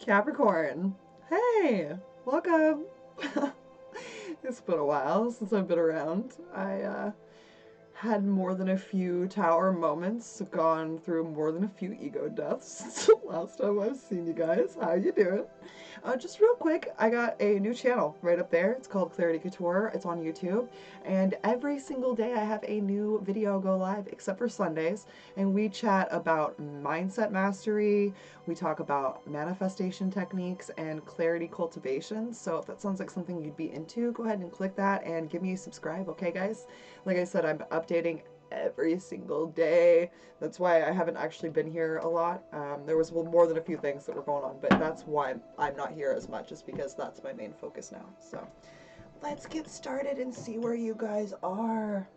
Capricorn, hey, welcome. It's been a while since I've been around. I had more than a few tower moments, gone through more than a few ego deaths since the last time I've seen you guys. How you doing? Just real quick, I got a new channel right up there. It's called Clarity Couture. It's on YouTube, and every single day I have a new video go live, except for Sundays, and we chat about mindset mastery. We talk about manifestation techniques and clarity cultivation. So if that sounds like something you'd be into, go ahead and click that and give me a subscribe, okay, guys? Like I said, I'm updating every single day. That's why I haven't actually been here a lot. There was more than a few things that were going on, but that's why I'm not here as much, is because that's my main focus now. So let's get started and see where you guys are.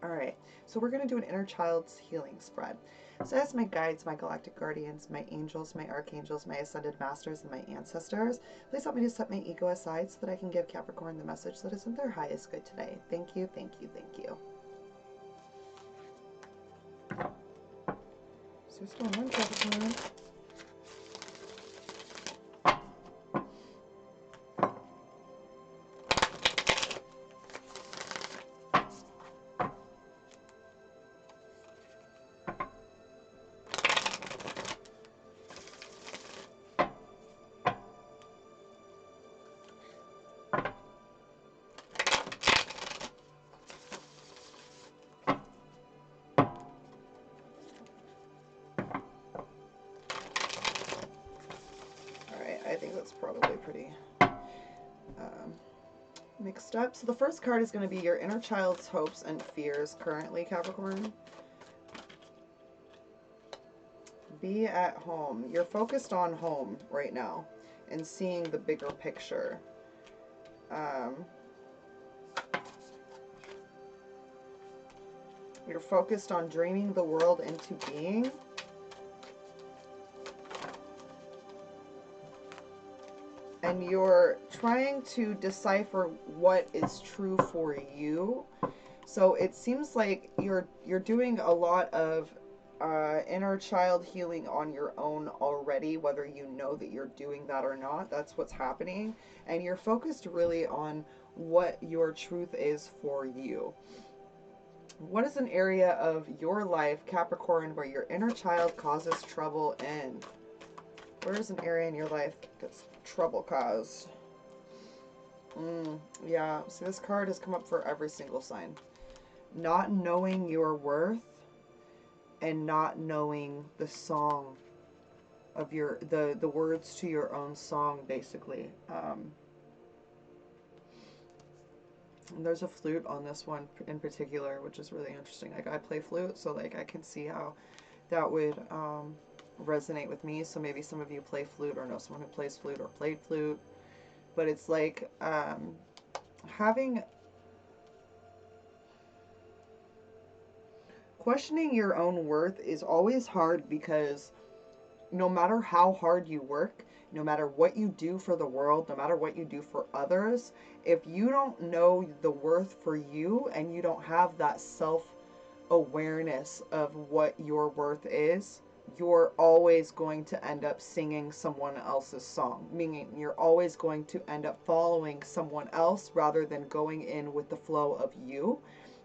All right, so we're going to do an inner child's healing spread. So as my guides, my galactic guardians, my angels, my archangels, my ascended masters, and my ancestors, please help me to set my ego aside so that I can give Capricorn the message that is in their highest good today. Thank you, thank you, thank you. So what's going on, Capricorn? I think that's probably pretty mixed up. So the first card is going to be your inner child's hopes and fears currently, Capricorn. Be at home. You're focused on home right now and seeing the bigger picture. You're focused on dreaming the world into being. And you're trying to decipher what is true for you. So it seems like you're doing a lot of inner child healing on your own already, whether you know that you're doing that or not. That's what's happening. And you're focused really on what your truth is for you. What is an area of your life, Capricorn, where your inner child causes trouble in? Where is an area in your life that's trouble caused? Yeah, see, this card has come up for every single sign. Not knowing your worth and not knowing the song of your, the words to your own song, basically. There's a flute on this one in particular, which is really interesting. Like, I play flute, so like I can see how that would resonate with me. So maybe some of you play flute or know someone who plays flute or played flute. But it's like questioning your own worth is always hard, because no matter how hard you work, no matter what you do for the world, no matter what you do for others, if you don't know the worth for you and you don't have that self-awareness of what your worth is, you're always going to end up singing someone else's song, meaning you're always going to end up following someone else rather than going in with the flow of you.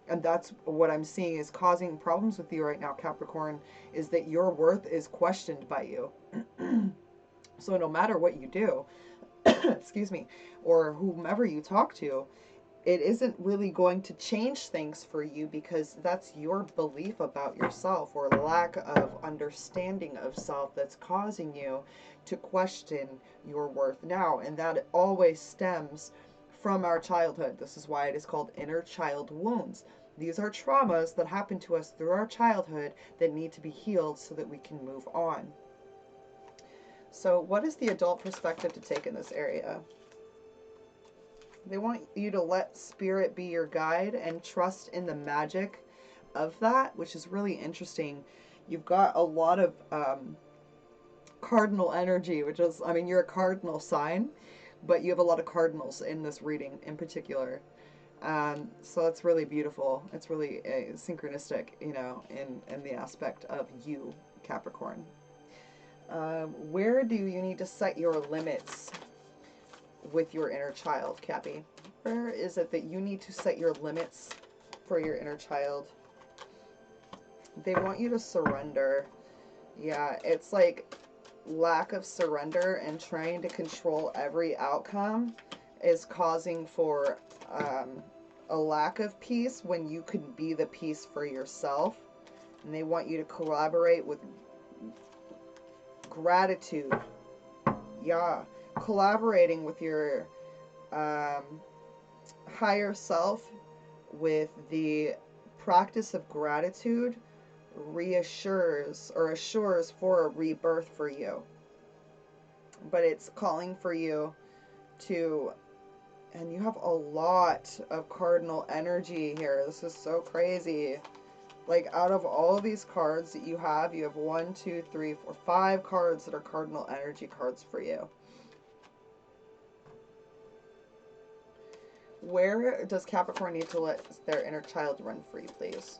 And that's what I'm seeing is causing problems with you right now, Capricorn, is that your worth is questioned by you. So no matter what you do, excuse me, or whomever you talk to, it isn't really going to change things for you, because that's your belief about yourself or lack of understanding of self that's causing you to question your worth now. And that always stems from our childhood. This is why it is called inner child wounds. These are traumas that happen to us through our childhood that need to be healed so that we can move on. So what is the adult perspective to take in this area? They want you to let spirit be your guide and trust in the magic of that, which is really interesting. You've got a lot of cardinal energy, which is, I mean, you're a cardinal sign, but you have a lot of cardinals in this reading in particular. So it's really beautiful. It's really synchronistic, you know, in the aspect of you, Capricorn. Where do you need to set your limits with your inner child, Cappy? Where is it that you need to set your limits for your inner child? They want you to surrender. Yeah, it's like lack of surrender and trying to control every outcome is causing for a lack of peace when you can be the peace for yourself. And they want you to collaborate with gratitude. Yeah, collaborating with your higher self with the practice of gratitude reassures or assures for a rebirth for you. But it's calling for you to, and you have a lot of cardinal energy here. This is so crazy. Like, out of all of these cards that you have 1, 2, 3, 4, 5 cards that are cardinal energy cards for you. Where does Capricorn need to let their inner child run free, please?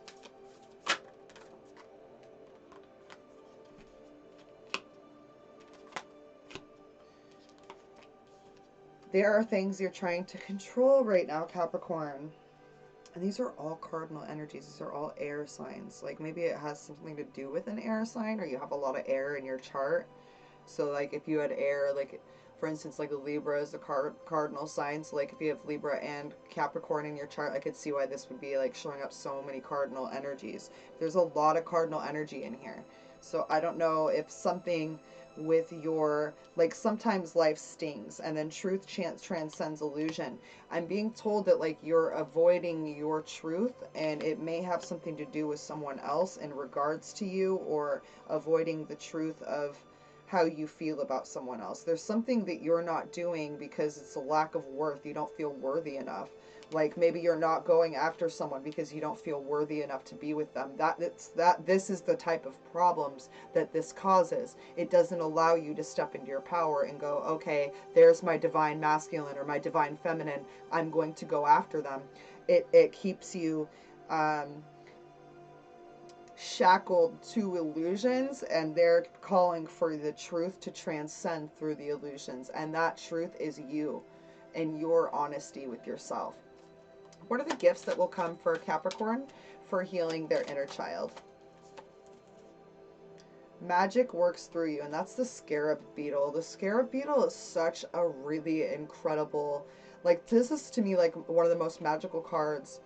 There are things you're trying to control right now, Capricorn. And these are all cardinal energies. These are all air signs. Like, maybe it has something to do with an air sign, or you have a lot of air in your chart. So, like, if you had air, like, for instance, like a Libra is a cardinal sign. So, like, if you have Libra and Capricorn in your chart, I could see why this would be, like, showing up so many cardinal energies. There's a lot of cardinal energy in here. So, I don't know if something with your, like, sometimes life stings and then truth transcends illusion. I'm being told that, like, you're avoiding your truth, and it may have something to do with someone else in regards to you, or avoiding the truth of how you feel about someone else. There's something that you're not doing because it's a lack of worth. You don't feel worthy enough. Like, maybe you're not going after someone because you don't feel worthy enough to be with them. This is the type of problems that this causes. It doesn't allow you to step into your power and go, okay, there's my divine masculine or my divine feminine. I'm going to go after them. It keeps you shackled to illusions, and they're calling for the truth to transcend through the illusions, and that truth is you and your honesty with yourself. What are the gifts that will come for Capricorn for healing their inner child? Magic works through you, and that's the scarab beetle. The scarab beetle is such a really incredible, like, this is to me like one of the most magical cards.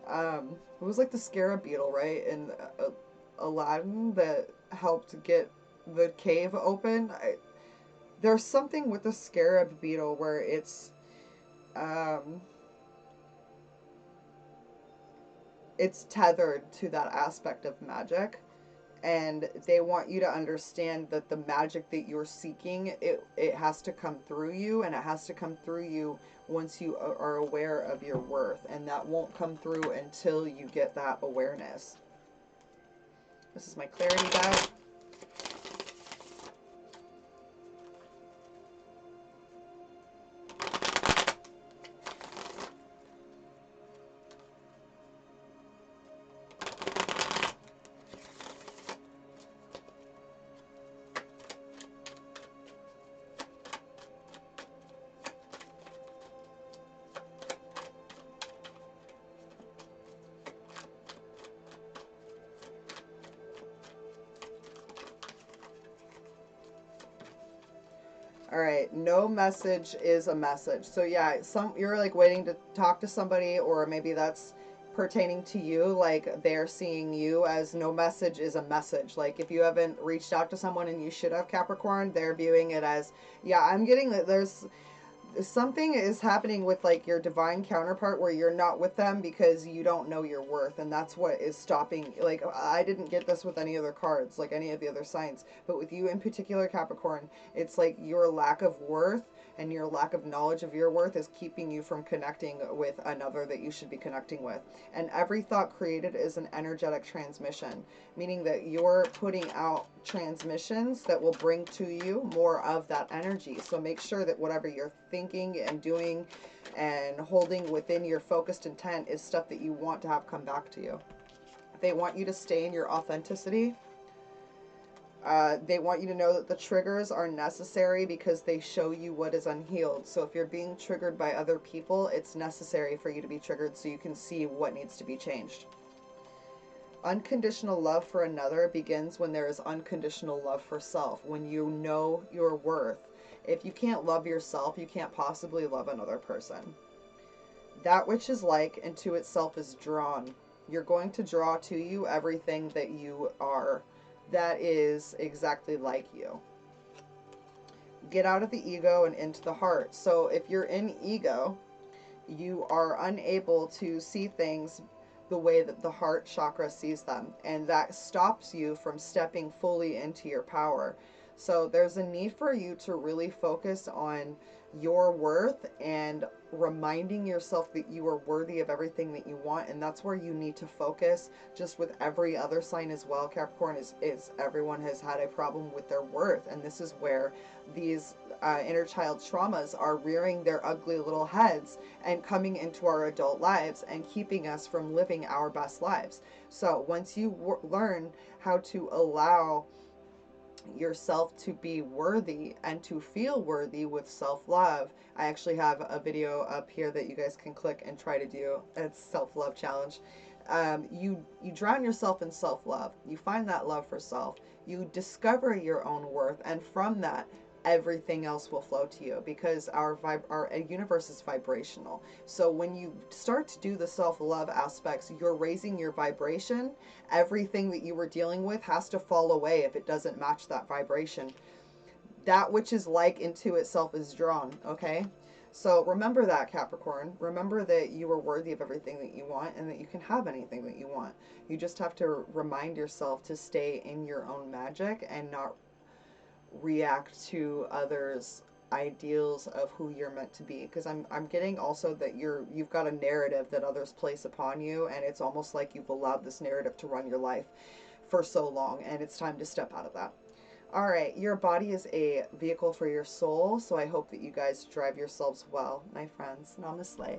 It was like the scarab beetle, right? And Aladdin that helped get the cave open. There's something with the scarab beetle where um, it's tethered to that aspect of magic, and they want you to understand that the magic that you're seeking, it has to come through you, and it has to come through you once you are aware of your worth, and that won't come through until you get that awareness. This is my clarity guide. All right, no message is a message. So yeah, you're like waiting to talk to somebody, or maybe that's pertaining to you, like they're seeing you as no message is a message. Like, if you haven't reached out to someone and you should have, Capricorn, they're viewing it as, yeah, I'm getting that there's something is happening with, like, your divine counterpart where you're not with them because you don't know your worth, and that's what is stopping. Like, I didn't get this with any other cards, like any of the other signs, but with you in particular, Capricorn, it's like your lack of worth and your lack of knowledge of your worth is keeping you from connecting with another that you should be connecting with. And every thought created is an energetic transmission, meaning that you're putting out transmissions that will bring to you more of that energy. So make sure that whatever you're thinking and doing and holding within your focused intent is stuff that you want to have come back to you. They want you to stay in your authenticity. They want you to know that the triggers are necessary because they show you what is unhealed. So if you're being triggered by other people, it's necessary for you to be triggered so you can see what needs to be changed. Unconditional love for another begins when there is unconditional love for self, when you know your worth. If you can't love yourself, you can't possibly love another person. That which is like into itself is drawn. You're going to draw to you everything that you are that is exactly like you. Get out of the ego and into the heart. So if you're in ego, you are unable to see things the way that the heart chakra sees them, and that stops you from stepping fully into your power. So there's a need for you to really focus on your worth and reminding yourself that you are worthy of everything that you want, and that's where you need to focus. Just with every other sign as well, Capricorn, is everyone has had a problem with their worth, and this is where these inner child traumas are rearing their ugly little heads and coming into our adult lives and keeping us from living our best lives. So once you learn how to allow yourself to be worthy and to feel worthy with self-love, I actually have a video up here that you guys can click and try to do. It's self-love challenge. You drown yourself in self-love. You find that love for self. You discover your own worth, and from that, everything else will flow to you, because our universe is vibrational. So when you start to do the self-love aspects, you're raising your vibration. Everything that you were dealing with has to fall away if it doesn't match that vibration. That which is like into itself is drawn, okay? So remember that, Capricorn. Remember that you are worthy of everything that you want and that you can have anything that you want. You just have to remind yourself to stay in your own magic and not react to others' ideals of who you're meant to be, because I'm getting also that you've got a narrative that others place upon you, and it's almost like you've allowed this narrative to run your life for so long, and it's time to step out of that. All right, your body is a vehicle for your soul, so I hope that you guys drive yourselves well, my friends. Namaste.